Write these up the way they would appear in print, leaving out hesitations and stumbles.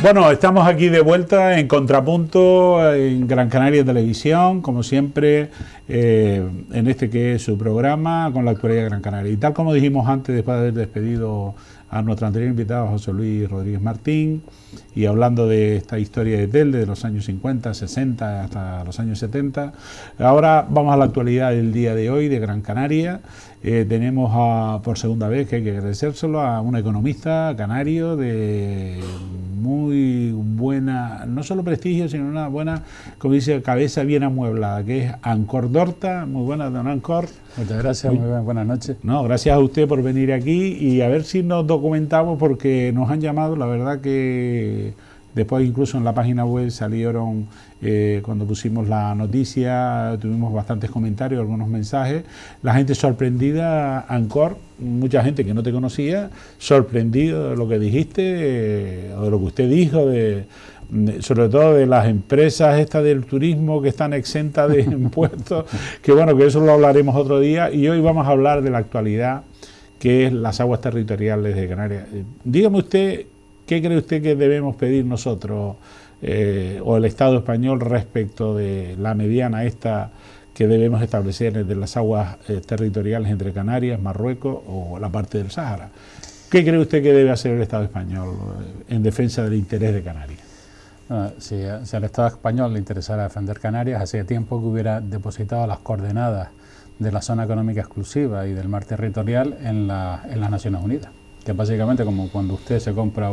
Bueno, estamos aquí de vuelta en Contrapunto, en Gran Canaria Televisión, como siempre, en este que es su programa con la actualidad de Gran Canaria. Y tal como dijimos antes, después de haber despedido a nuestro anterior invitado, José Luis Rodríguez Martín, y hablando de esta historia de Telde, de los años 50, 60 hasta los años 70, ahora vamos a la actualidad del día de hoy de Gran Canaria. Tenemos por segunda vez, que hay que agradecérselo, a un economista canario de muy buena, no solo prestigio, sino una buena, como dice, cabeza bien amueblada, que es Ancor Dorta. Muy buena, don Ancor. Muchas gracias, muy bien, buenas noches. No, gracias a usted por venir aquí y a ver si nos documentamos, porque nos han llamado, la verdad que después incluso en la página web salieron, cuando pusimos la noticia, tuvimos bastantes comentarios, algunos mensajes, la gente sorprendida, Ancor, mucha gente que no te conocía, sorprendido de lo que dijiste, o de lo que usted dijo, sobre todo de las empresas estas del turismo que están exentas de impuestos, que bueno, que eso lo hablaremos otro día, y hoy vamos a hablar de la actualidad, que es las aguas territoriales de Canarias. Dígame usted, ¿qué cree usted que debemos pedir nosotros o el Estado español respecto de la mediana esta que debemos establecer de las aguas territoriales entre Canarias, Marruecos o la parte del Sáhara? ¿Qué cree usted que debe hacer el Estado español en defensa del interés de Canarias? Si al Estado español le interesara defender Canarias, hacía tiempo que hubiera depositado las coordenadas de la zona económica exclusiva y del mar territorial en las Naciones Unidas. Que básicamente como cuando usted se compra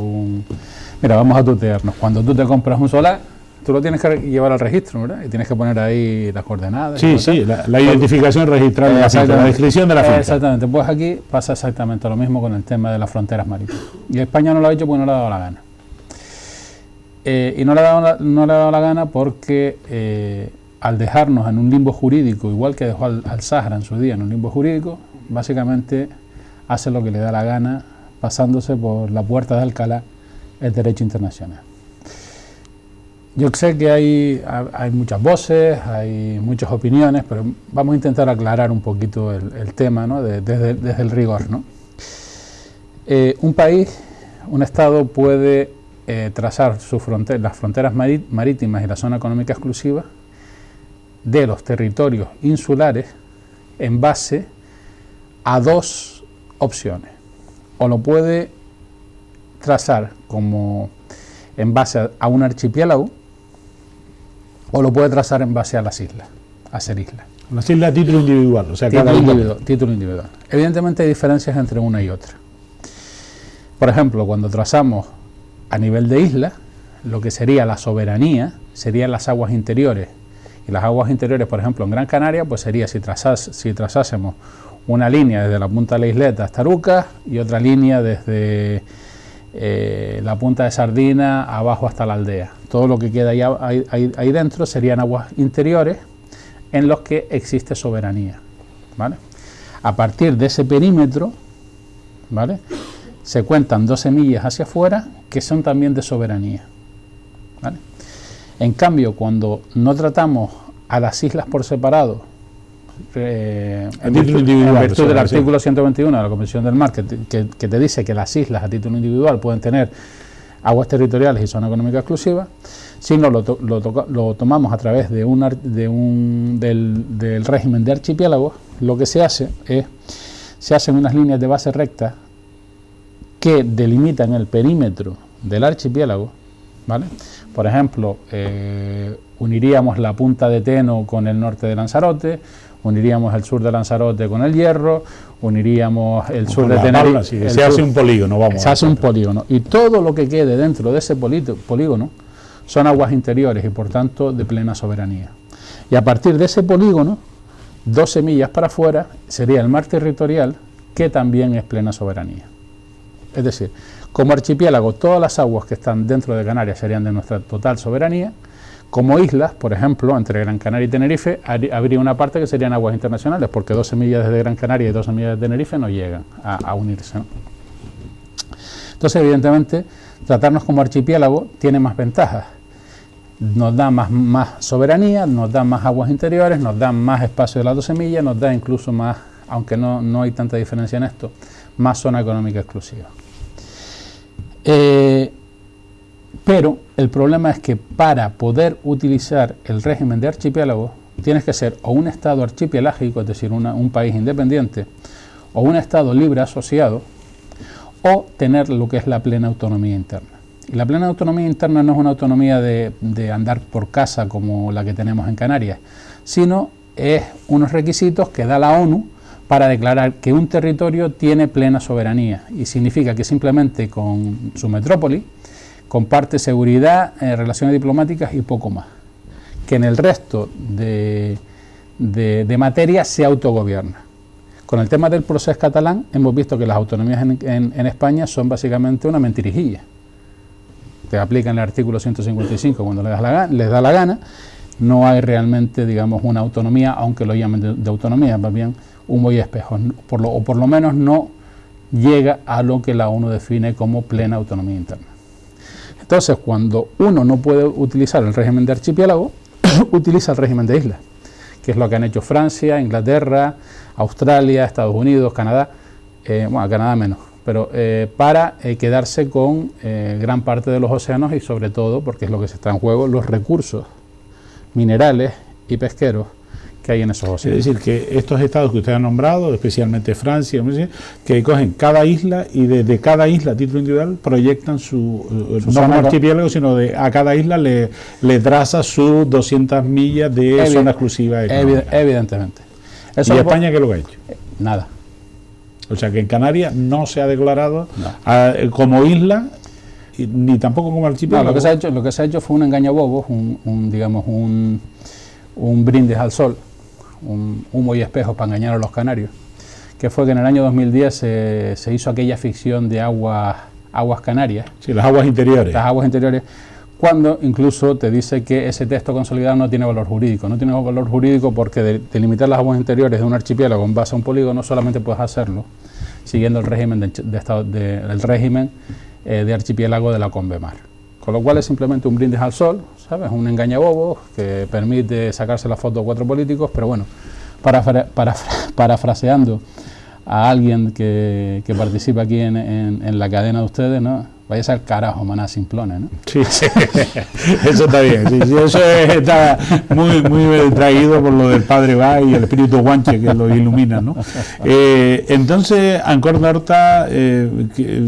Mira, vamos a tutearnos. Cuando tú te compras un solar, tú lo tienes que llevar al registro, ¿verdad? Y tienes que poner ahí las coordenadas. Sí, sí, la identificación registrada, la descripción de la finca. Exactamente. Pues aquí pasa exactamente lo mismo con el tema de las fronteras marítimas. Y España no lo ha hecho porque no le ha dado la gana. Y no le ha dado la gana porque al dejarnos en un limbo jurídico, igual que dejó al Sáhara en su día en un limbo jurídico, básicamente hace lo que le da la gana, pasándose por la puerta de Alcalá el derecho internacional. Yo sé que hay muchas voces, hay muchas opiniones, pero vamos a intentar aclarar un poquito el tema, ¿no? desde el rigor, ¿no? Un país, un Estado puede trazar las fronteras marítimas y la zona económica exclusiva de los territorios insulares en base a dos opciones. O lo puede trazar como en base a un archipiélago, o lo puede trazar en base a las islas, a ser islas. Las islas a título individual, o sea, título individual. Evidentemente hay diferencias entre una y otra. Por ejemplo, cuando trazamos a nivel de isla, lo que sería la soberanía serían las aguas interiores. Y las aguas interiores, por ejemplo, en Gran Canaria, pues sería si trazásemos una línea desde la punta de la isleta hasta Arucas y otra línea desde la punta de Sardina abajo hasta la aldea. Todo lo que queda ahí dentro serían aguas interiores en los que existe soberanía, ¿vale? A partir de ese perímetro, ¿vale?, se cuentan 12 millas hacia afuera que son también de soberanía, ¿vale? En cambio, cuando no tratamos a las islas por separado, en virtud del artículo 121 de la Convención del Mar, que te dice que las islas a título individual pueden tener aguas territoriales y zona económica exclusiva, si no lo tomamos a través del régimen de archipiélagos, lo que se hacen unas líneas de base recta que delimitan el perímetro del archipiélago, ¿vale? Por ejemplo, uniríamos la punta de Teno con el norte de Lanzarote, uniríamos el sur de Lanzarote con el Hierro, uniríamos el sur de Tenerife. Se hace un polígono, Se hace un polígono. Y todo lo que quede dentro de ese polígono son aguas interiores y por tanto de plena soberanía. Y a partir de ese polígono, 12 millas para afuera, sería el mar territorial, que también es plena soberanía. Es decir, como archipiélago, todas las aguas que están dentro de Canarias serían de nuestra total soberanía. Como islas, por ejemplo, entre Gran Canaria y Tenerife, habría una parte que serían aguas internacionales, porque 12 millas desde Gran Canaria y 12 millas de Tenerife no llegan a unirse, ¿no? Entonces, evidentemente, tratarnos como archipiélago tiene más ventajas. Nos da más soberanía, nos da más aguas interiores, nos da más espacio de las 12 millas, nos da incluso más, aunque no hay tanta diferencia en esto, más zona económica exclusiva. Pero el problema es que para poder utilizar el régimen de archipiélago tienes que ser o un Estado archipelágico, es decir, un país independiente, o un Estado libre asociado, o tener lo que es la plena autonomía interna. Y la plena autonomía interna no es una autonomía de andar por casa como la que tenemos en Canarias, sino es unos requisitos que da la ONU para declarar que un territorio tiene plena soberanía, y significa que simplemente con su metrópoli comparte seguridad, relaciones diplomáticas y poco más. Que en el resto de materia se autogobierna. Con el tema del procés catalán hemos visto que las autonomías en España son básicamente una mentirijilla. Te aplican el artículo 155 cuando les da la gana. No hay realmente, digamos, una autonomía, aunque lo llamen de autonomía, más bien humo y espejo, o por lo menos no llega a lo que la ONU define como plena autonomía interna. Entonces, cuando uno no puede utilizar el régimen de archipiélago, utiliza el régimen de islas, que es lo que han hecho Francia, Inglaterra, Australia, Estados Unidos, Canadá, bueno, Canadá menos, pero para quedarse con gran parte de los océanos y sobre todo, porque es lo que se está en juego, los recursos minerales y pesqueros que hay en esos océanos. Es decir, que estos estados que usted ha nombrado, especialmente Francia, que cogen cada isla y desde cada isla a título individual proyectan no como archipiélago, sino a cada isla le traza sus 200 millas de zona exclusiva económica. Evidentemente. ¿Y España qué es lo que ha hecho? Nada. O sea que en Canarias no se ha declarado como isla ni tampoco como archipiélago. No, lo que se ha hecho fue un engaño bobo, digamos un brindis al sol, un humo y espejo para engañar a los canarios, que fue que en el año 2010 se hizo aquella ficción de aguas canarias. Sí, las aguas interiores. Las aguas interiores, cuando incluso te dice que ese texto consolidado no tiene valor jurídico. No tiene valor jurídico porque delimitar las aguas interiores de un archipiélago en base a un polígono solamente puedes hacerlo siguiendo el régimen de archipiélago de la Convemar. Con lo cual es simplemente un brindis al sol, ¿sabes? Un engañabobos que permite sacarse la foto a 4 políticos, pero bueno, parafraseando a alguien que participa aquí en la cadena de ustedes, ¿no? Vaya al carajo, maná simplones, ¿no? Sí, sí. Eso está bien, sí, eso está muy, muy traído por lo del Padre Bay y el Espíritu Guanche que lo ilumina, ¿no? Entonces, Ancor Horta,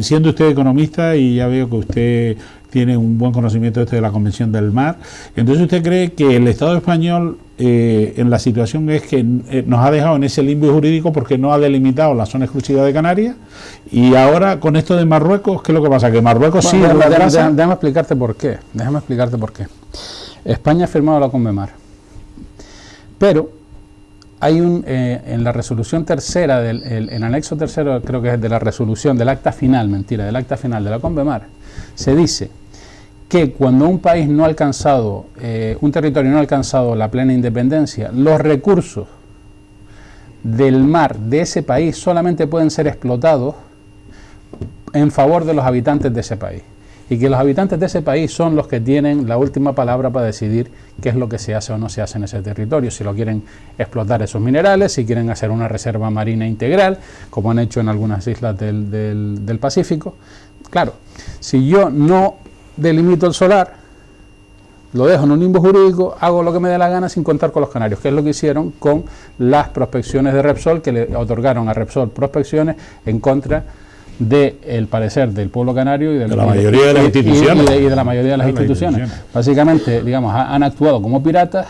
siendo usted economista y ya veo que usted tiene un buen conocimiento de la Convención del Mar, entonces usted cree que el Estado español en la situación es que nos ha dejado en ese limbo jurídico porque no ha delimitado la zona exclusiva de Canarias, y ahora con esto de Marruecos, ¿qué es lo que pasa? Que Marruecos sí... Déjame explicarte por qué. España ha firmado la Convemar, pero hay en la resolución tercera, en anexo tercero, creo que es de la resolución del acta final de la Convemar, se dice que cuando un país no ha alcanzado, un territorio no ha alcanzado la plena independencia, los recursos del mar de ese país solamente pueden ser explotados en favor de los habitantes de ese país, y que los habitantes de ese país son los que tienen la última palabra para decidir qué es lo que se hace o no se hace en ese territorio, si lo quieren explotar esos minerales, si quieren hacer una reserva marina integral, como han hecho en algunas islas del Pacífico. Claro, si yo no delimito el solar, lo dejo en un limbo jurídico, hago lo que me dé la gana sin contar con los canarios, que es lo que hicieron con las prospecciones de Repsol, que le otorgaron a Repsol prospecciones en contra del parecer del pueblo canario y de la mayoría de las instituciones. Y de la mayoría de las instituciones. Básicamente, digamos, han actuado como piratas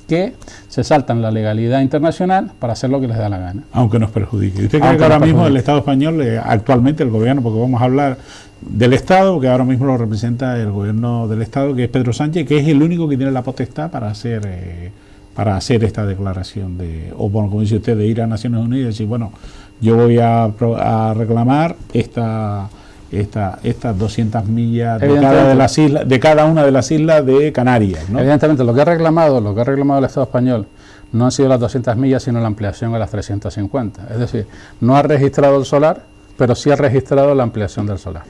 que se saltan la legalidad internacional para hacer lo que les da la gana. Aunque nos perjudique. ¿Usted cree que ahora mismo el Estado español, actualmente el gobierno, porque vamos a hablar del Estado, que ahora mismo lo representa el gobierno del Estado, que es Pedro Sánchez, que es el único que tiene la potestad para hacer esta declaración o bueno, como dice usted, de ir a Naciones Unidas y decir, bueno, yo voy a reclamar estas 200 millas de cada una de las islas de Canarias, ¿no? Evidentemente, lo que ha reclamado el Estado español no han sido las 200 millas, sino la ampliación a las 350. Es decir, no ha registrado el solar, pero sí ha registrado la ampliación del solar.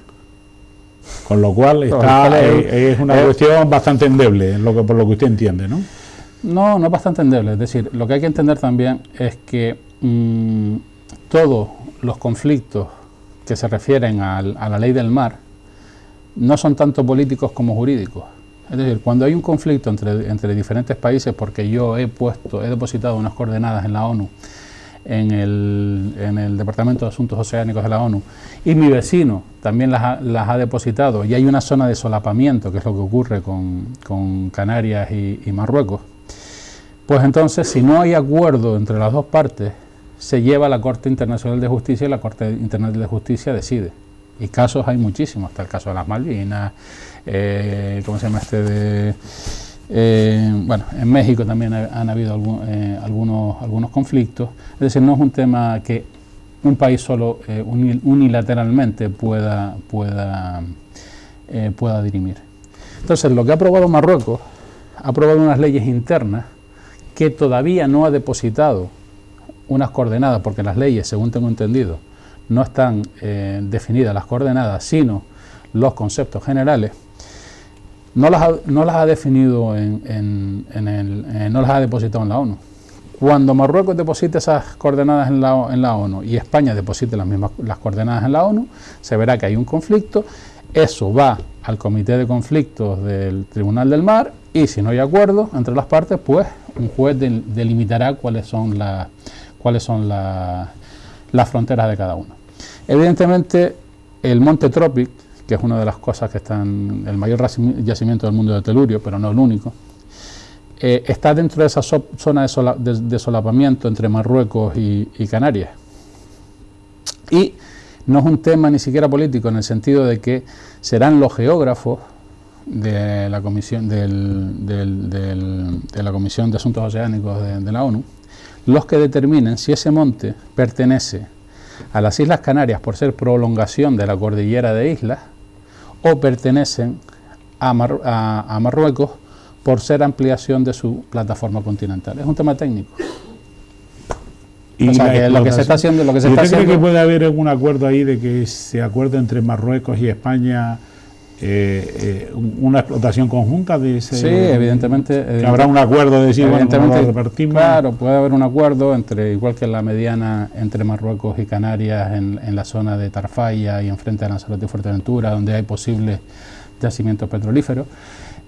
Con lo cual es una cuestión bastante endeble, por lo que usted entiende, ¿no? No es bastante endeble. Es decir, lo que hay que entender también es que todos los conflictos que se refieren a la ley del mar no son tanto políticos como jurídicos. Es decir, cuando hay un conflicto entre diferentes países, porque yo he depositado unas coordenadas en la ONU, en el Departamento de Asuntos Oceánicos de la ONU, y mi vecino también las ha depositado, y hay una zona de solapamiento, que es lo que ocurre con Canarias y Marruecos, pues entonces, si no hay acuerdo entre las dos partes, se lleva a la Corte Internacional de Justicia y la Corte Internacional de Justicia decide. Y casos hay muchísimos, está el caso de las Malvinas, ¿cómo se llama bueno, en México también han habido algunos conflictos. Es decir, no es un tema que un país solo unilateralmente pueda dirimir. Entonces, lo que ha aprobado Marruecos, ha aprobado unas leyes internas que todavía no ha depositado unas coordenadas, porque las leyes, según tengo entendido, no están definidas las coordenadas, sino los conceptos generales. No las ha definido no las ha depositado en la ONU. Cuando Marruecos deposite esas coordenadas en la ONU y España deposite las coordenadas en la ONU, se verá que hay un conflicto. Eso va al Comité de Conflictos del Tribunal del Mar, y si no hay acuerdo entre las partes, pues un juez delimitará cuáles son las fronteras de cada uno. Evidentemente, el Monte Tropic, que es una de las cosas que están, el mayor yacimiento del mundo de telurio, pero no el único, está dentro de esa zona de solapamiento entre Marruecos y Canarias. Y no es un tema ni siquiera político, en el sentido de que serán los geógrafos de la Comisión de la Comisión de Asuntos Oceánicos de la ONU los que determinen si ese monte pertenece a las Islas Canarias por ser prolongación de la cordillera de islas, o pertenecen a Marruecos por ser ampliación de su plataforma continental. Es un tema técnico. Y o sea, que lo que se está haciendo... ¿Usted cree que puede haber algún acuerdo ahí de que se acuerde entre Marruecos y España una explotación conjunta de ese? Sí, evidentemente. Que habrá un acuerdo de decir, bueno, lo repartimos. Claro, puede haber un acuerdo igual que la mediana entre Marruecos y Canarias en la zona de Tarfaya y enfrente de Lanzarote y Fuerteventura, donde hay posibles yacimientos petrolíferos.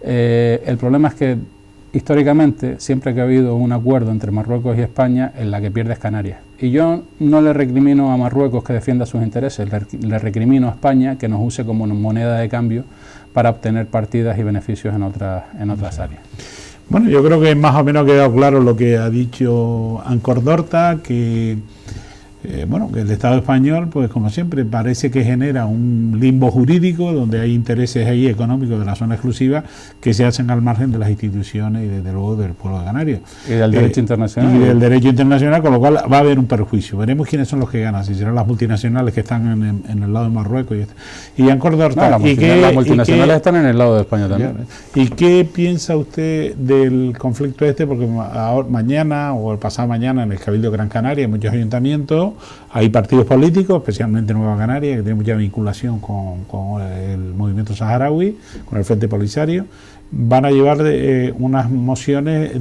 El problema es que históricamente, siempre que ha habido un acuerdo entre Marruecos y España, en la que pierde es Canarias. Y yo no le recrimino a Marruecos que defienda sus intereses, le recrimino a España que nos use como moneda de cambio para obtener partidas y beneficios en otras áreas. Bueno, yo creo que más o menos ha quedado claro lo que ha dicho Ancordorta, que que el Estado español, pues como siempre, parece que genera un limbo jurídico donde hay intereses ahí económicos de la zona exclusiva que se hacen al margen de las instituciones y desde luego del pueblo canario. Y del derecho internacional. Y del derecho internacional, con lo cual va a haber un perjuicio. Veremos quiénes son los que ganan, si serán las multinacionales que están en el lado de Marruecos. Y Ancordorta. Las multinacionales están en el lado de España también. ¿Y qué piensa usted del conflicto este? Porque mañana o el pasado mañana en el Cabildo de Gran Canaria, en muchos ayuntamientos, hay partidos políticos, especialmente Nueva Canaria, que tiene mucha vinculación con el movimiento saharaui, con el Frente Polisario. Van a llevar unas mociones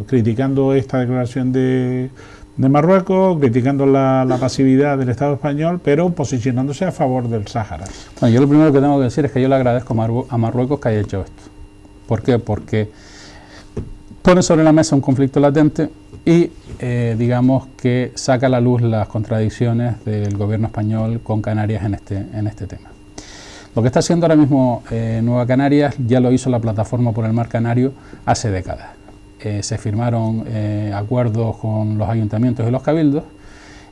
criticando esta declaración de Marruecos, criticando la pasividad del Estado español, pero posicionándose a favor del Sáhara. Bueno, yo lo primero que tengo que decir es que yo le agradezco a Marruecos que haya hecho esto. ¿Por qué? Porque pone sobre la mesa un conflicto latente y digamos que saca a la luz las contradicciones del gobierno español con Canarias en este tema. Lo que está haciendo ahora mismo Nueva Canarias ya lo hizo la Plataforma por el Mar Canario hace décadas. Se firmaron acuerdos con los ayuntamientos y los cabildos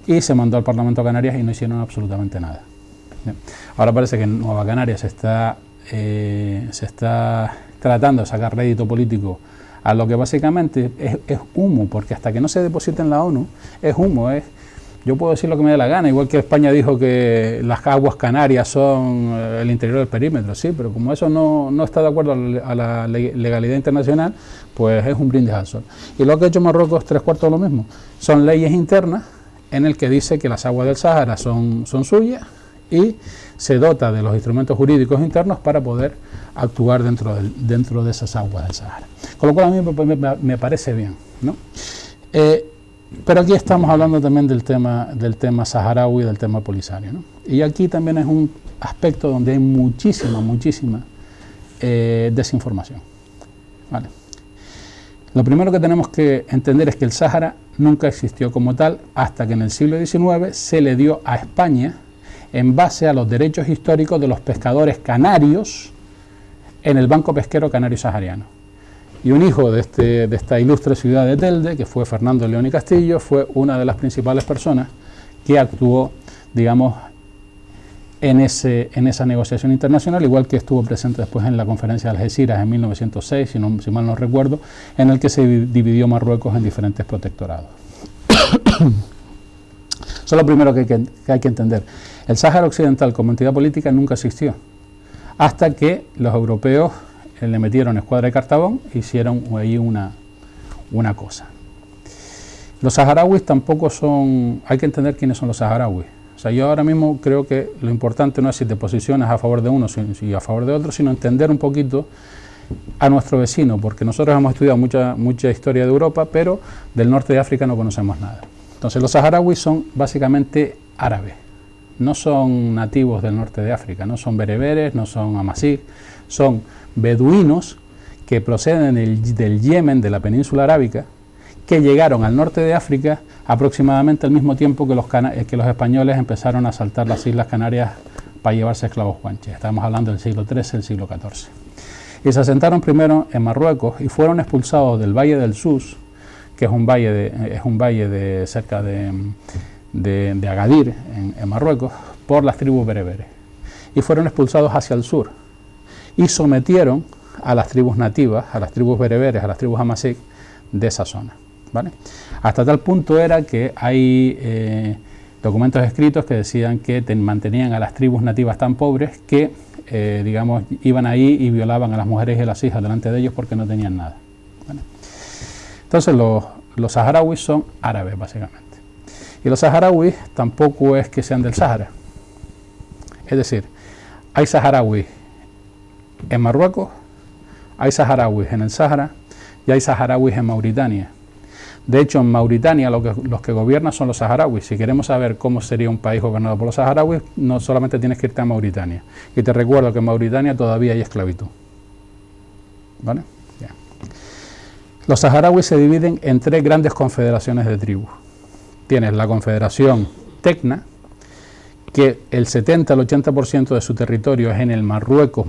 y se mandó al Parlamento de Canarias y no hicieron absolutamente nada. Bien. Ahora parece que en Nueva Canarias se está tratando de sacar rédito político a lo que básicamente es humo, porque hasta que no se deposite en la ONU es humo. Yo puedo decir lo que me dé la gana, igual que España dijo que las aguas canarias son el interior del perímetro, sí, pero como eso no está de acuerdo a la legalidad internacional, pues es un brindis al sol. Y lo que ha hecho Marruecos es 3/4 de lo mismo. Son leyes internas en el que dice que las aguas del Sáhara son suyas y se dota de los instrumentos jurídicos internos para poder actuar dentro de esas aguas del Sáhara. Con lo cual a mí me parece bien, ¿no? Pero aquí estamos hablando también del tema saharaui y del tema polisario, ¿no? Y aquí también es un aspecto donde hay muchísima desinformación. ¿Vale? Lo primero que tenemos que entender es que el Sáhara nunca existió como tal hasta que en el siglo XIX se le dio a España en base a los derechos históricos de los pescadores canarios en el Banco Pesquero Canario Sahariano. Y un hijo de esta ilustre ciudad de Telde, que fue Fernando León y Castillo, fue una de las principales personas que actuó, digamos, en esa negociación internacional, igual que estuvo presente después en la conferencia de Algeciras en 1906, si mal no recuerdo, en el que se dividió Marruecos en diferentes protectorados. Eso es lo primero que hay que entender. El Sáhara Occidental como entidad política nunca existió, hasta que los europeos le metieron escuadra de Cartabón e hicieron ahí una cosa. Los saharauis tampoco son... Hay que entender quiénes son los saharauis. O sea, yo ahora mismo creo que lo importante no es si te posicionas a favor de uno y a favor de otro, sino entender un poquito a nuestro vecino, porque nosotros hemos estudiado mucha historia de Europa, pero del norte de África no conocemos nada. Entonces los saharauis son básicamente árabes, no son nativos del norte de África, no son bereberes, no son amazigh, son beduinos que proceden del Yemen, de la península arábica, que llegaron al norte de África aproximadamente al mismo tiempo que los españoles empezaron a asaltar las Islas Canarias para llevarse esclavos guanches. Estamos hablando del siglo XIII, el siglo XIV. Y se asentaron primero en Marruecos y fueron expulsados del Valle del Sus, que es un valle de cerca de Agadir, en Marruecos, por las tribus bereberes. Y fueron expulsados hacia el sur y sometieron a las tribus nativas, a las tribus bereberes, a las tribus amazigh de esa zona. ¿Vale? Hasta tal punto era que hay documentos escritos que decían que mantenían a las tribus nativas tan pobres que, digamos, iban ahí y violaban a las mujeres y a las hijas delante de ellos porque no tenían nada. ¿Vale? Entonces los saharauis son árabes, básicamente. Y los saharauis tampoco es que sean del Sáhara. Es decir, hay saharauis en Marruecos, hay saharauis en el Sáhara y hay saharauis en Mauritania. De hecho, en Mauritania los que gobiernan son los saharauis. Si queremos saber cómo sería un país gobernado por los saharauis, no solamente tienes que irte a Mauritania. Y te recuerdo que en Mauritania todavía hay esclavitud. ¿Vale? Yeah. Los saharauis se dividen en tres grandes confederaciones de tribus. Tienes la confederación Tecna, que el 70 al 80% de su territorio es en el Marruecos,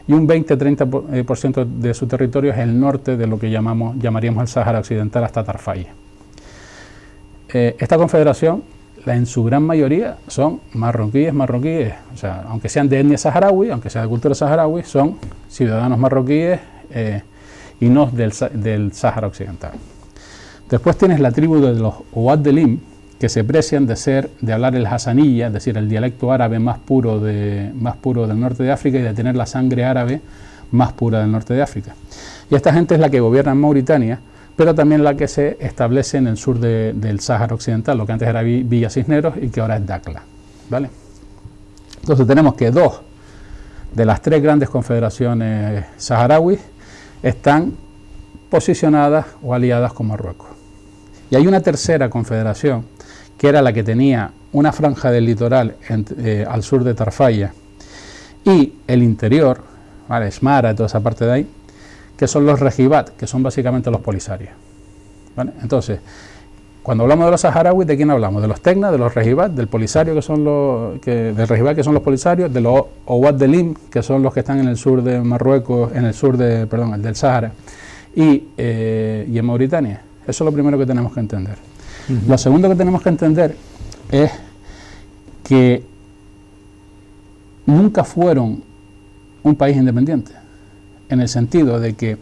y un 20-30% de su territorio es el norte de lo que llamaríamos el Sáhara Occidental hasta Tarfaya. Esta confederación, en su gran mayoría, son marroquíes, o sea, aunque sean de etnia saharaui, aunque sea de cultura saharaui, son ciudadanos marroquíes y no del Sáhara Occidental. Después tienes la tribu de los Ouad Delim, que se precian de hablar el hasaniyya, es decir, el dialecto árabe más puro del norte de África y de tener la sangre árabe más pura del norte de África. Y esta gente es la que gobierna en Mauritania, pero también la que se establece en el sur del Sáhara Occidental, lo que antes era Villa Cisneros y que ahora es Dakhla. ¿Vale? Entonces tenemos que dos de las tres grandes confederaciones saharauis están posicionadas o aliadas con Marruecos. Y hay una tercera confederación, que era la que tenía una franja del litoral al sur de Tarfaya y el interior, ¿vale? Esmara, toda esa parte de ahí, que son los regibat, que son básicamente los polisarios. ¿Vale? Entonces, cuando hablamos de los saharauis, ¿de quién hablamos? De los Tecna, de los regibat, del polisario, del regibat, que son los polisarios, de los Ouad Delim, que son los que están en el sur de Marruecos, el del Sáhara, y en Mauritania. Eso es lo primero que tenemos que entender. Lo segundo que tenemos que entender es que nunca fueron un país independiente, en el sentido de que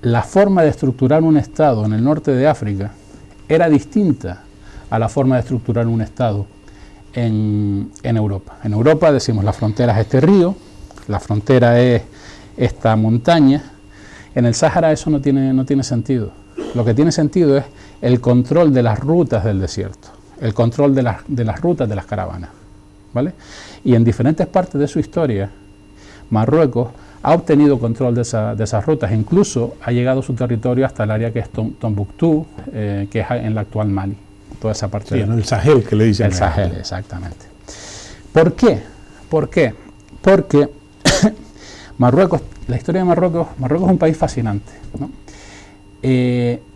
la forma de estructurar un Estado en el norte de África era distinta a la forma de estructurar un Estado en Europa. En Europa decimos la frontera es este río, la frontera es esta montaña. En el Sáhara eso no tiene sentido. Lo que tiene sentido es el control de las rutas del desierto, el control de las rutas de las caravanas, ¿vale? Y en diferentes partes de su historia, Marruecos ha obtenido control de esas rutas, incluso ha llegado a su territorio hasta el área que es Tombuctú, que es en la actual Mali, toda esa parte. Sí, el Sahel, que le dicen. El Sahel, exactamente. ¿Por qué? ¿Por qué? Porque Marruecos, la historia de Marruecos es un país fascinante, ¿no?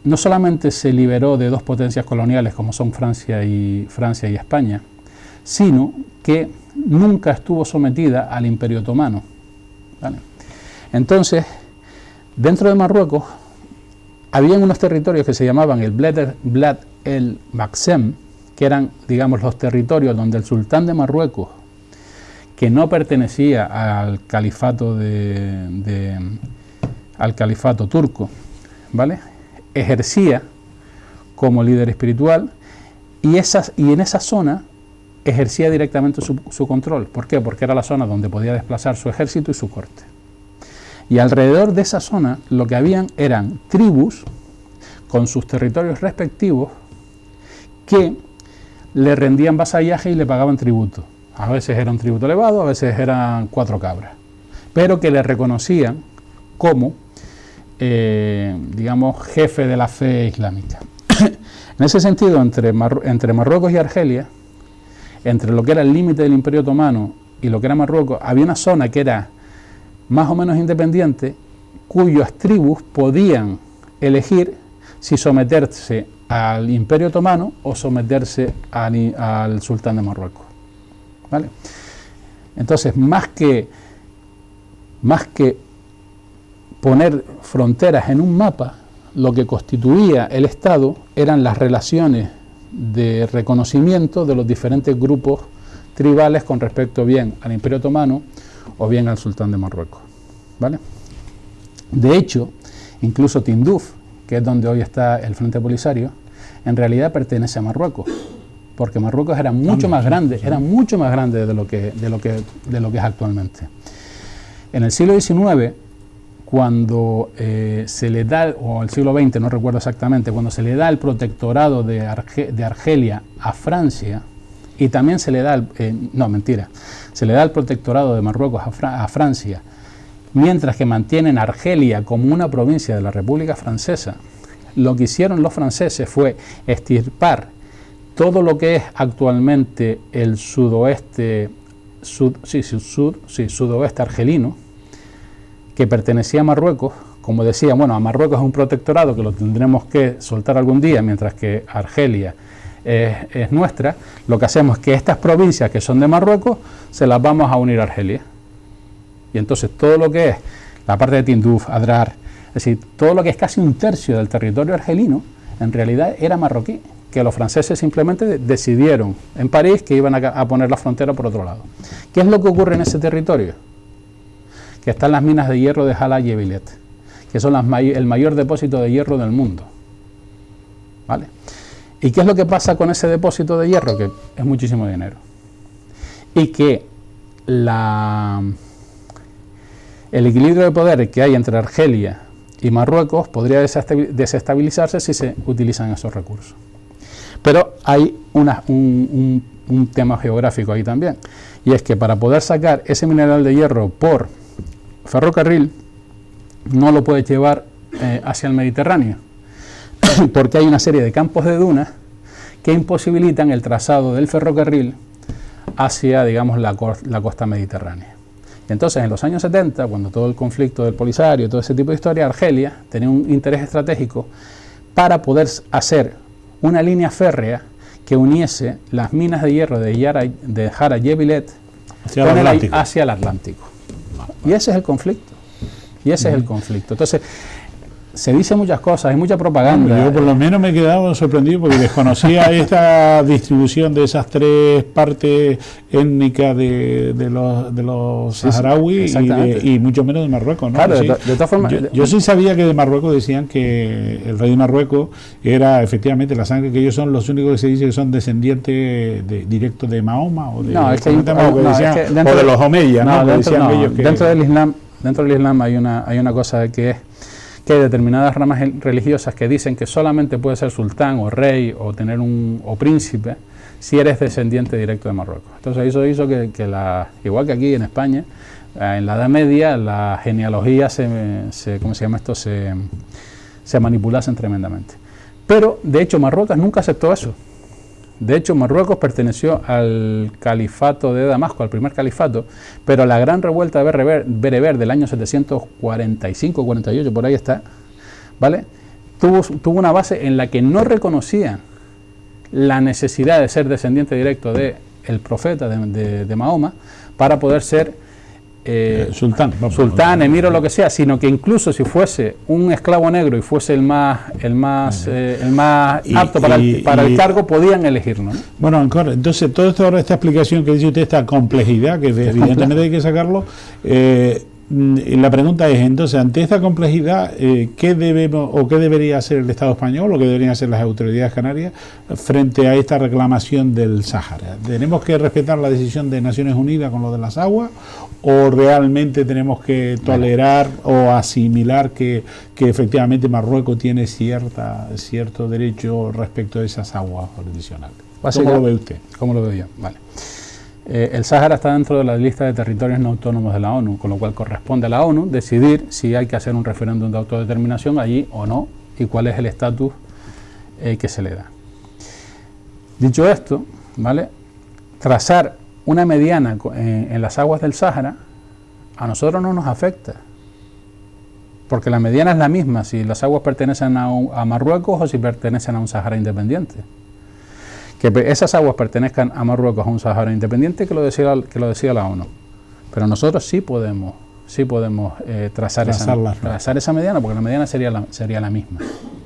No solamente se liberó de dos potencias coloniales como son Francia y España, sino que nunca estuvo sometida al Imperio Otomano, ¿vale? Entonces, dentro de Marruecos habían unos territorios que se llamaban el Bled el Maksem, que eran, digamos, los territorios donde el sultán de Marruecos, que no pertenecía al califato al califato turco, ¿vale?, ejercía como líder espiritual, y en esa zona ejercía directamente su control. ¿Por qué? Porque era la zona donde podía desplazar su ejército y su corte. Y alrededor de esa zona lo que habían eran tribus con sus territorios respectivos que le rendían vasallaje y le pagaban tributo. A veces era un tributo elevado, a veces eran 4 cabras, pero que le reconocían como, digamos, jefe de la fe islámica. En ese sentido, entre Marruecos y Argelia, entre lo que era el límite del Imperio Otomano y lo que era Marruecos, había una zona que era más o menos independiente, cuyas tribus podían elegir si someterse al Imperio Otomano o someterse al sultán de Marruecos, ¿vale? Entonces, más que poner fronteras en un mapa, lo que constituía el Estado eran las relaciones de reconocimiento de los diferentes grupos tribales con respecto bien al Imperio Otomano o bien al sultán de Marruecos, ¿vale? De hecho, incluso Tinduf, que es donde hoy está el Frente Polisario, en realidad pertenece a Marruecos, porque Marruecos era mucho más grande, de lo que es actualmente. En el siglo XIX, cuando se le da, o el siglo XX, no recuerdo exactamente, cuando se le da el protectorado de Argelia a Francia, y también se le da, se le da el protectorado de Marruecos a Francia, mientras que mantienen Argelia como una provincia de la República Francesa, lo que hicieron los franceses fue extirpar todo lo que es actualmente el sudoeste argelino, que pertenecía a Marruecos. Como decía, bueno, a Marruecos es un protectorado que lo tendremos que soltar algún día, mientras que Argelia es nuestra. Lo que hacemos es que estas provincias que son de Marruecos se las vamos a unir a Argelia. Y entonces todo lo que es la parte de Tinduf, Adrar, es decir, todo lo que es casi un tercio del territorio argelino, en realidad era marroquí, que los franceses simplemente decidieron en París que iban a poner la frontera por otro lado. ¿Qué es lo que ocurre en ese territorio? Que están las minas de hierro de Hala Yebilet, que son el mayor depósito de hierro del mundo, ¿vale? ¿Y qué es lo que pasa con ese depósito de hierro? Que es muchísimo dinero. Y que el equilibrio de poder que hay entre Argelia y Marruecos podría desestabilizarse si se utilizan esos recursos. Pero hay un tema geográfico ahí también, y es que para poder sacar ese mineral de hierro por ferrocarril no lo puedes llevar hacia el Mediterráneo, porque hay una serie de campos de dunas que imposibilitan el trazado del ferrocarril hacia, digamos, la costa mediterránea. Y entonces, en los años 70, cuando todo el conflicto del Polisario, todo ese tipo de historia, Argelia tenía un interés estratégico para poder hacer una línea férrea que uniese las minas de hierro de Hala Yebilet hacia el Atlántico. Y ese es el conflicto. Entonces, se dicen muchas cosas, hay mucha propaganda. Yo por lo menos me he quedado sorprendido porque desconocía esta distribución de esas 3 partes étnicas de los saharauis y mucho menos de Marruecos, ¿no? Claro, sí, de todas formas, yo sí sabía que de Marruecos decían que el rey de Marruecos era efectivamente la sangre, que ellos son los únicos que se dice que son descendientes directos de Mahoma o de, o de los Omeyas, ¿no? Dentro del Islam hay una cosa que hay determinadas ramas religiosas que dicen que solamente puede ser sultán o rey o tener o príncipe si eres descendiente directo de Marruecos. Entonces eso hizo que igual que aquí en España, en la Edad Media, la genealogía se manipulasen tremendamente. Pero de hecho Marruecos nunca aceptó eso. De hecho, Marruecos perteneció al califato de Damasco, al primer califato, pero la gran revuelta bereber del año 745-48, por ahí está, ¿vale? Tuvo una base en la que no reconocían la necesidad de ser descendiente directo del profeta, de Mahoma, para poder ser sultán, emir o lo que sea, sino que incluso si fuese un esclavo negro y fuese el más apto para el cargo, podían elegirlo, ¿no? Bueno, entonces toda esta explicación que dice usted, esta complejidad, que evidentemente hay que sacarlo, la pregunta es, entonces, ante esta complejidad, ¿qué debemos o qué debería hacer el Estado español o qué deberían hacer las autoridades canarias frente a esta reclamación del Sáhara? ¿Tenemos que respetar la decisión de Naciones Unidas con lo de las aguas o realmente tenemos que o asimilar que efectivamente Marruecos tiene cierto derecho respecto a esas aguas adicionales? ¿Cómo lo ve usted? ¿Cómo lo veo yo? Vale. El Sáhara está dentro de la lista de territorios no autónomos de la ONU, con lo cual corresponde a la ONU decidir si hay que hacer un referéndum de autodeterminación allí o no y cuál es el estatus que se le da. Dicho esto, ¿vale? Trazar una mediana en las aguas del Sáhara a nosotros no nos afecta, porque la mediana es la misma si las aguas pertenecen a Marruecos o si pertenecen a un Sáhara independiente. Que esas aguas pertenezcan a Marruecos, a un Sáhara independiente, que lo decía la ONU. Pero nosotros sí podemos trazar esa mediana, porque la mediana sería la misma,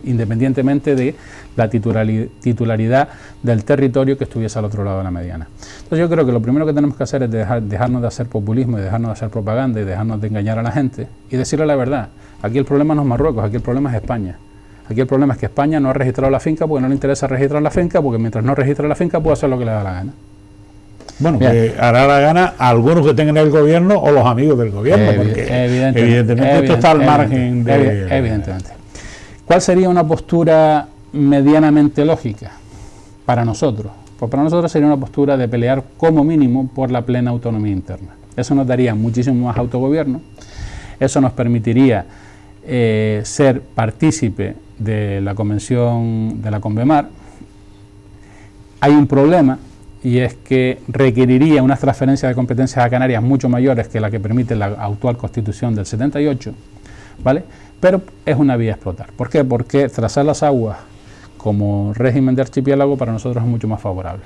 independientemente de la titularidad del territorio que estuviese al otro lado de la mediana. Entonces yo creo que lo primero que tenemos que hacer es dejarnos de hacer populismo y dejarnos de hacer propaganda y dejarnos de engañar a la gente y decirle la verdad. Aquí el problema no es Marruecos, aquí el problema es España. Aquí el problema es que España no ha registrado la finca porque no le interesa registrar la finca, porque mientras no registre la finca puede hacer lo que le da la gana. Bueno, que hará la gana a algunos que tengan el gobierno o los amigos del gobierno, porque evidentemente esto está al margen de... Evidentemente. ¿Cuál sería una postura medianamente lógica para nosotros? Pues para nosotros sería una postura de pelear como mínimo por la plena autonomía interna. Eso nos daría muchísimo más autogobierno, eso nos permitiría ser partícipe de la convención de la Convemar. Hay un problema y es que requeriría unas transferencias de competencias a Canarias mucho mayores que la que permite la actual Constitución del 78, ¿vale? Pero es una vía a explotar. ¿Por qué? Porque trazar las aguas como régimen de archipiélago para nosotros es mucho más favorable.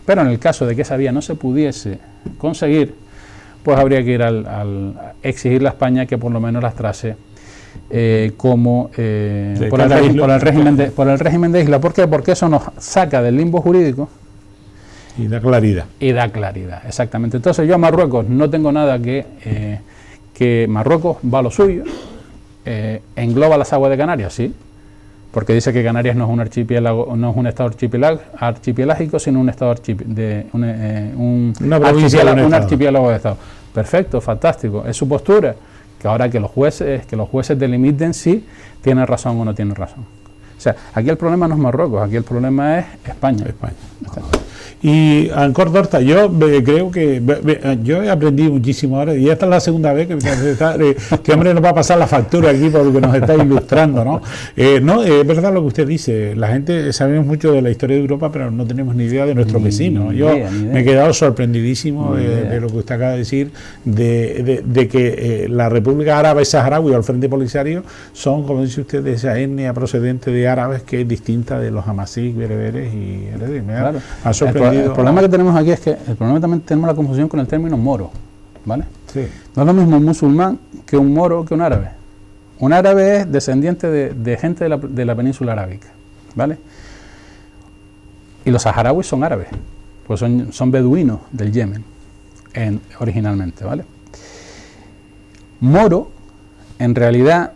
Pero en el caso de que esa vía no se pudiese conseguir, pues habría que ir a exigirle a España que por lo menos las trace por el régimen de isla. ¿Por qué? Porque eso nos saca del limbo jurídico y da claridad. Exactamente. Entonces yo a Marruecos no tengo nada que Marruecos va a lo suyo, engloba las aguas de Canarias, sí, porque dice que Canarias no es un archipiélago, no es un estado archipelágico, sino un estado un archipiélago de estado. Perfecto, fantástico, es su postura. Que ahora que los jueces delimiten si tienen razón o no tienen razón. O sea, aquí el problema no es Marruecos, aquí el problema es España. Y Ancor Dorta, yo creo que yo he aprendido muchísimo ahora, y esta es la segunda vez que hombre nos va a pasar la factura aquí porque nos está ilustrando, ¿no? No, es verdad lo que usted dice, la gente sabemos mucho de la historia de Europa, pero no tenemos ni idea de nuestros vecinos. Yo me he quedado sorprendidísimo de lo que usted acaba de decir, de que la República Árabe Saharaui o el Frente Polisario son, como dice usted, de esa etnia procedente de árabes que es distinta de los hamasí, bereberes y me ha sorprendido. El problema que tenemos aquí es que también tenemos la confusión con el término moro, ¿vale? Sí. No es lo mismo un musulmán que un moro que un árabe. Un árabe es descendiente de gente de la península arábica, ¿vale? Y los saharauis son árabes, pues son beduinos del Yemen, originalmente, ¿vale? Moro, en realidad,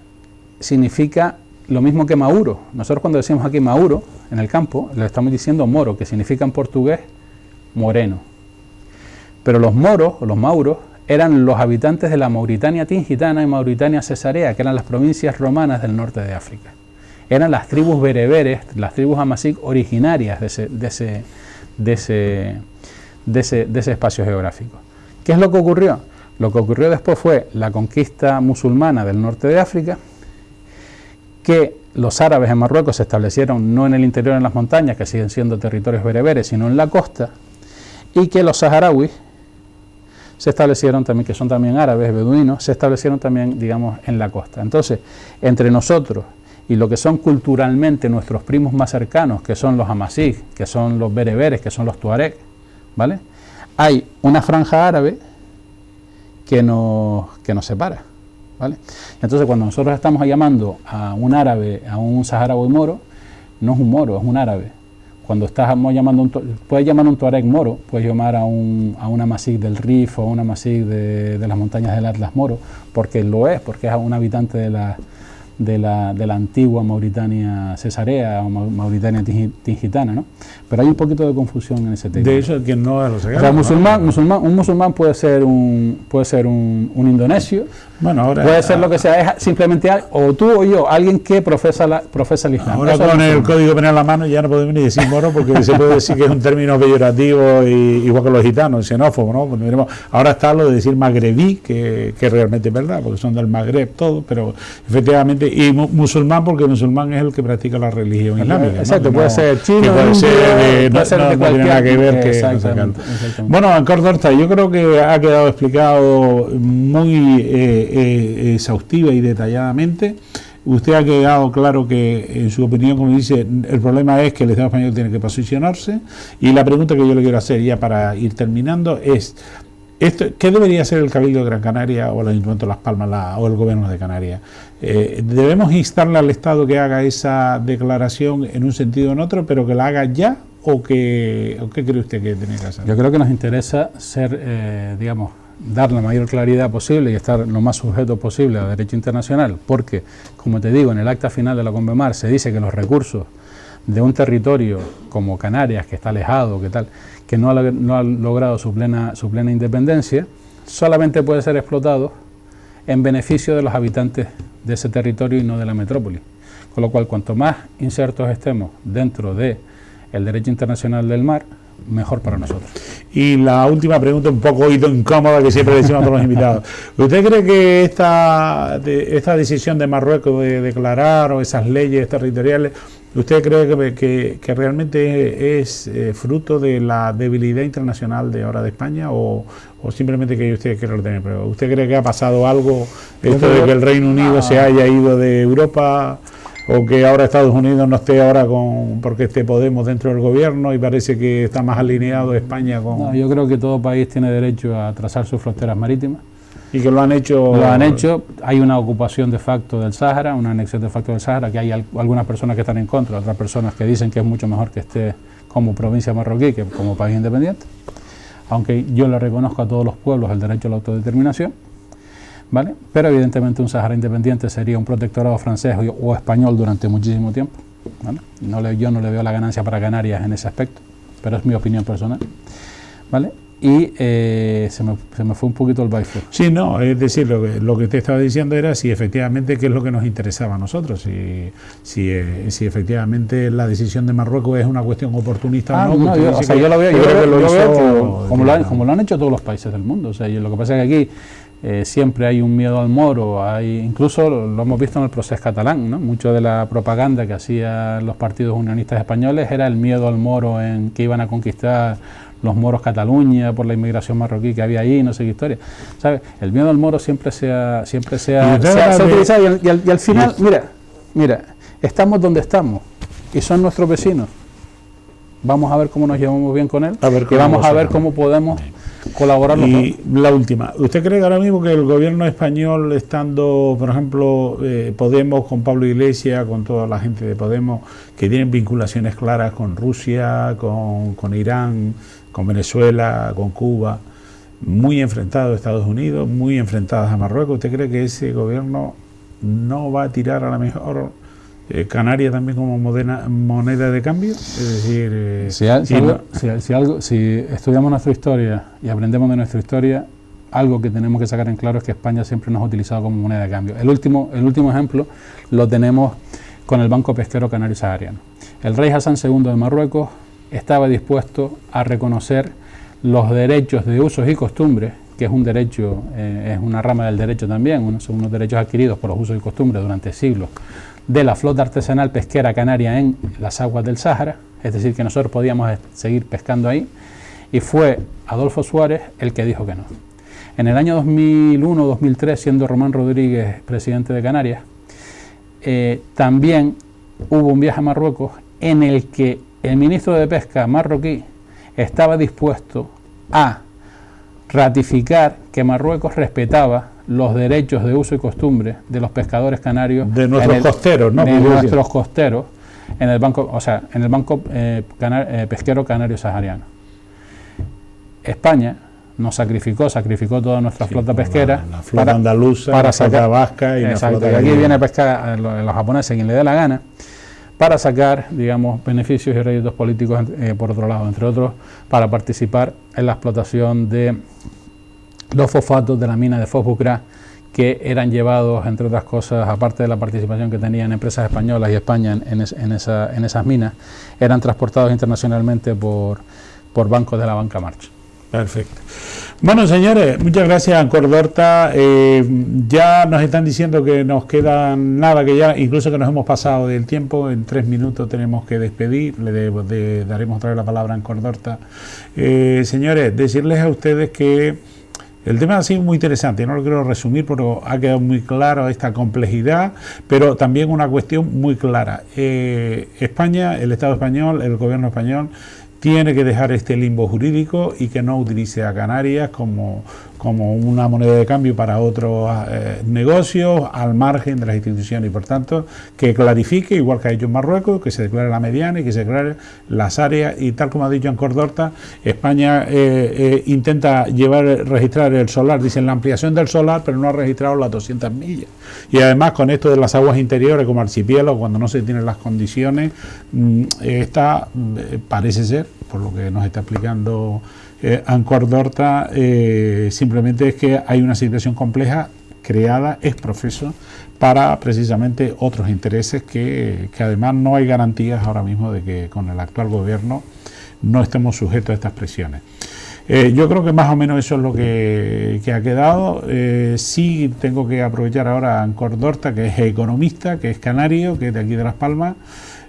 significa lo mismo que Mauro. Nosotros cuando decimos aquí Mauro, en el campo, le estamos diciendo moro, que significa en portugués moreno. Pero los moros, o los mauros, eran los habitantes de la Mauritania tingitana y Mauritania cesarea, que eran las provincias romanas del norte de África. Eran las tribus bereberes, las tribus hamasí originarias de ese espacio geográfico. ¿Qué es lo que ocurrió? Lo que ocurrió después fue la conquista musulmana del norte de África, que los árabes en Marruecos se establecieron no en el interior, en las montañas, que siguen siendo territorios bereberes, sino en la costa, y que los saharauis se establecieron también, que son también árabes, beduinos, se establecieron también, digamos, en la costa. Entonces, entre nosotros y lo que son culturalmente nuestros primos más cercanos, que son los amasí, que son los bereberes, que son los tuareg, ¿vale? Hay una franja árabe que nos separa, ¿vale? Entonces, cuando nosotros estamos llamando a un árabe, a un saharaui moro, no es un moro, es un árabe. Cuando estamos llamando, puedes llamar a un tuareg moro, puedes llamar a un amasí del Rif o a un amasí de las montañas del Atlas moro, porque lo es, porque es un habitante de la antigua Mauritania cesarea o Mauritania tingitana, ¿no? Pero hay un poquito de confusión en ese tema. De hecho, quien no es lo o sea, un musulmán puede ser un indonesio, bueno, ahora, puede ser lo que sea, es simplemente o tú o yo, alguien que profesa el Islam. Ahora con el Código Penal en la mano ya no podemos ni decir moro, porque se puede decir que es un término peyorativo, igual que los gitanos, xenófobo, ¿no? Ahora está lo de decir magrebí, que realmente es verdad, porque son del Magreb todos, pero efectivamente, y musulmán, porque el musulmán es el que practica la religión islámica. Exacto, ¿no? puede ser chino, puede ser de cualquier, tiene nada que ver que exactamente. Bueno, Ancar Horta, yo creo que ha quedado explicado muy exhaustiva y detalladamente. Usted ha quedado claro que, en su opinión, como dice, el problema es que el Estado español tiene que posicionarse, y la pregunta que yo le quiero hacer ya para ir terminando es, ¿qué debería hacer el Cabildo de Gran Canaria o el Ayuntamiento de Las Palmas o el Gobierno de Canarias? ¿Debemos instarle al Estado que haga esa declaración en un sentido o en otro, pero que la haga ya? ¿O qué cree usted que tiene que hacer? Yo creo que nos interesa ser, dar la mayor claridad posible y estar lo más sujeto posible a derecho internacional, porque, como te digo, en el acta final de la Convemar se dice que los recursos de un territorio como Canarias, que está alejado, que no ha logrado su plena independencia, solamente puede ser explotado en beneficio de los habitantes de ese territorio y no de la metrópoli. Con lo cual, cuanto más insertos estemos dentro del derecho internacional del mar, mejor para nosotros. Y la última pregunta, un poco incómoda, que siempre le decimos a todos los invitados. ¿Usted cree que esta decisión de Marruecos de declarar, o esas leyes territoriales, usted cree que realmente es fruto de la debilidad internacional de ahora de España, o simplemente que usted quiere retener? Pero ¿usted cree que ha pasado algo, esto de que el Reino Unido se haya ido de Europa, o que ahora Estados Unidos no esté ahora porque esté Podemos dentro del gobierno y parece que está más alineado España con...? No, yo creo que todo país tiene derecho a trazar sus fronteras marítimas. ¿Y que lo han hecho? Lo han hecho. Hay una ocupación de facto del Sáhara, una anexión de facto del Sáhara, que hay algunas personas que están en contra, otras personas que dicen que es mucho mejor que esté como provincia marroquí que como país independiente, aunque yo le reconozco a todos los pueblos el derecho a la autodeterminación, ¿vale? Pero evidentemente un Sáhara independiente sería un protectorado francés o español durante muchísimo tiempo, ¿vale? Yo no le veo la ganancia para Canarias en ese aspecto, pero es mi opinión personal, ¿vale? Y se me fue un poquito el baile. Sí, no, es decir, lo que te estaba diciendo era si efectivamente qué es lo que nos interesaba a nosotros, si efectivamente la decisión de Marruecos es una cuestión oportunista o no. Yo lo veo como lo han hecho todos los países del mundo. O sea, lo que pasa es que aquí siempre hay un miedo al moro, incluso lo hemos visto en el proceso catalán, ¿no? Mucho de la propaganda que hacían los partidos unionistas españoles era el miedo al moro, en que iban a conquistar los moros Cataluña por la inmigración marroquí que había ahí, no sé qué historia, ¿sabes? El miedo al moro siempre se ha utilizado y al final, mira, estamos donde estamos y son nuestros vecinos. Vamos a ver cómo nos llevamos bien con él y vamos a ver cómo podemos colaborar los dos. Y la última, ¿usted cree que ahora mismo que el gobierno español, estando, por ejemplo, Podemos con Pablo Iglesias, con toda la gente de Podemos, que tienen vinculaciones claras con Rusia, con Irán, con Venezuela, con Cuba, muy enfrentados a Estados Unidos, muy enfrentados a Marruecos, ¿usted cree que ese gobierno no va a tirar a la mejor Canarias también como moneda de cambio? Es decir, si estudiamos nuestra historia y aprendemos de nuestra historia, algo que tenemos que sacar en claro es que España siempre nos ha utilizado como moneda de cambio. El último ejemplo lo tenemos con el Banco Pesquero Canario Sahariano. El rey Hassan II de Marruecos estaba dispuesto a reconocer los derechos de usos y costumbres, que es un derecho, es una rama del derecho también, son unos derechos adquiridos por los usos y costumbres durante siglos de la flota artesanal pesquera canaria en las aguas del Sáhara, es decir, que nosotros podíamos seguir pescando ahí, y fue Adolfo Suárez el que dijo que no. En el año 2001-2003, siendo Román Rodríguez presidente de Canarias, también hubo un viaje a Marruecos en el que el ministro de Pesca marroquí estaba dispuesto a ratificar que Marruecos respetaba los derechos de uso y costumbre de los pescadores canarios, de nuestros costeros, ¿no? De nuestros costeros, en el banco, o sea, en el banco pesquero canario sahariano. España nos sacrificó toda nuestra flota pesquera, la flota andaluza, para la flota sacar, vasca y exacto, la flota y aquí gallega. viene a pescar los japoneses quien le dé la gana, para sacar, digamos, beneficios y réditos políticos, por otro lado, entre otros, para participar en la explotación de los fosfatos de la mina de Fosbucrá, que eran llevados, entre otras cosas, aparte de la participación que tenían empresas españolas y España en esas minas, eran transportados internacionalmente por bancos de la banca March. Perfecto. Bueno, señores, muchas gracias, Ancor d'Horta. Ya nos están diciendo que nos queda nada, que ya incluso que nos hemos pasado del tiempo. En 3 minutos tenemos que despedir. Daremos otra vez la palabra a Ancor d'Horta. Señores, decirles a ustedes que el tema ha sido muy interesante, no lo quiero resumir, pero ha quedado muy claro esta complejidad, pero también una cuestión muy clara. España, el Estado español, el gobierno español, tiene que dejar este limbo jurídico y que no utilice a Canarias como una moneda de cambio para otros negocios al margen de las instituciones, y por tanto que clarifique, igual que ha hecho en Marruecos, que se declare la mediana y que se declare las áreas, y tal como ha dicho Ancor d'Horta, España intenta registrar el solar, dicen la ampliación del solar, pero no ha registrado las 200 millas, y además con esto de las aguas interiores como archipiélago, cuando no se tienen las condiciones, parece ser, por lo que nos está explicando Ancor d'Horta, simplemente es que hay una situación compleja creada ex profeso para precisamente otros intereses que además no hay garantías ahora mismo de que con el actual gobierno no estemos sujetos a estas presiones. Yo creo que más o menos eso es lo que ha quedado. Sí tengo que aprovechar ahora a Ancor d'Horta, que es economista, que es canario, que es de aquí de Las Palmas,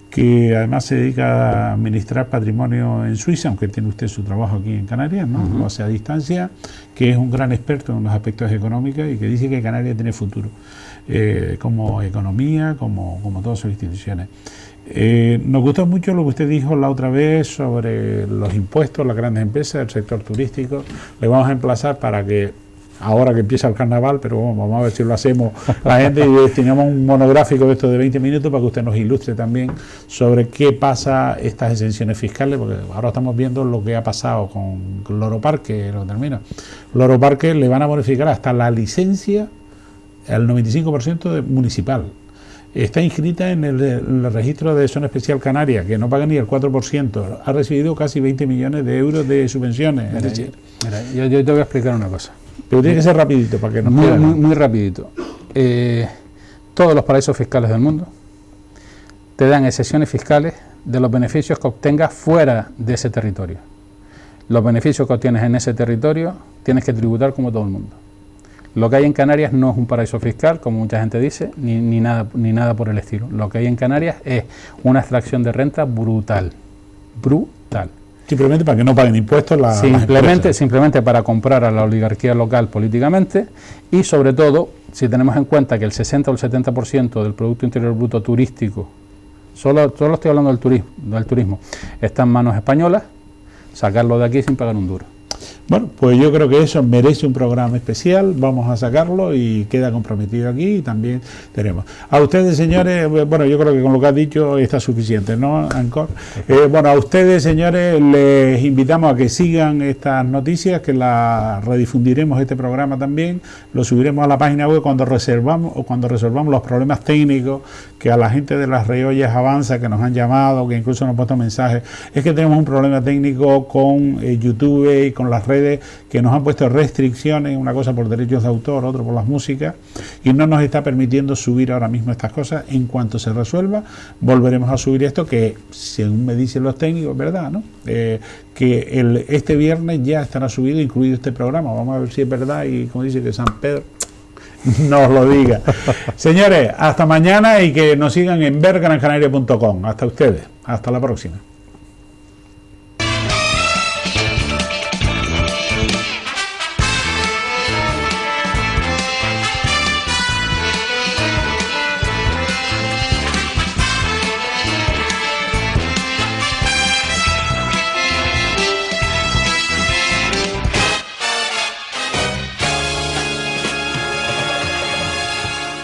que además se dedica a administrar patrimonio en Suiza, aunque tiene usted su trabajo aquí en Canarias, ¿no? Lo hace a distancia, que es un gran experto en los aspectos económicos y que dice que Canarias tiene futuro, como economía, como todas sus instituciones. Nos gustó mucho lo que usted dijo la otra vez sobre los impuestos, las grandes empresas, el sector turístico. Le vamos a emplazar para que, ahora que empieza el carnaval, pero vamos a ver si lo hacemos la gente, y destinamos un monográfico de esto de 20 minutos para que usted nos ilustre también sobre qué pasa estas exenciones fiscales, porque ahora estamos viendo lo que ha pasado con Loro Parque, lo termino. Loro Parque le van a bonificar hasta la licencia al 95% municipal. Está inscrita en el registro de zona especial canaria, que no paga ni el 4%. Ha recibido casi 20 millones de euros de subvenciones. Mira, yo te voy a explicar una cosa. Pero tiene que ser rapidito para que nos muy rapidito. Todos los paraísos fiscales del mundo te dan exenciones fiscales de los beneficios que obtengas fuera de ese territorio. Los beneficios que obtienes en ese territorio tienes que tributar como todo el mundo. Lo que hay en Canarias no es un paraíso fiscal, como mucha gente dice, ni nada por el estilo. Lo que hay en Canarias es una extracción de renta brutal. Simplemente para que no paguen impuestos simplemente para comprar a la oligarquía local políticamente, y sobre todo, si tenemos en cuenta que el 60 o el 70% del Producto Interior Bruto turístico, solo estoy hablando del turismo, está en manos españolas, sacarlo de aquí sin pagar un duro. Bueno, pues yo creo que eso merece un programa especial, vamos a sacarlo y queda comprometido aquí, y también tenemos. A ustedes, señores, bueno, yo creo que con lo que has dicho está suficiente, ¿no, Ancor? Bueno, a ustedes, señores, les invitamos a que sigan estas noticias, que las redifundiremos este programa también, lo subiremos a la página web cuando resolvamos los problemas técnicos que a la gente de las Reollas Avanza, que nos han llamado, que incluso nos han puesto mensajes. Es que tenemos un problema técnico con YouTube y con las redes, que nos han puesto restricciones, una cosa por derechos de autor, otro por las músicas, y no nos está permitiendo subir ahora mismo estas cosas. En cuanto se resuelva, volveremos a subir esto, que según me dicen los técnicos, ¿verdad?, ¿no? Que este viernes ya estará subido, incluido este programa. Vamos a ver si es verdad, y como dice que San Pedro No os lo diga. Señores, hasta mañana y que nos sigan en vergrancanaria.com. Hasta ustedes. Hasta la próxima.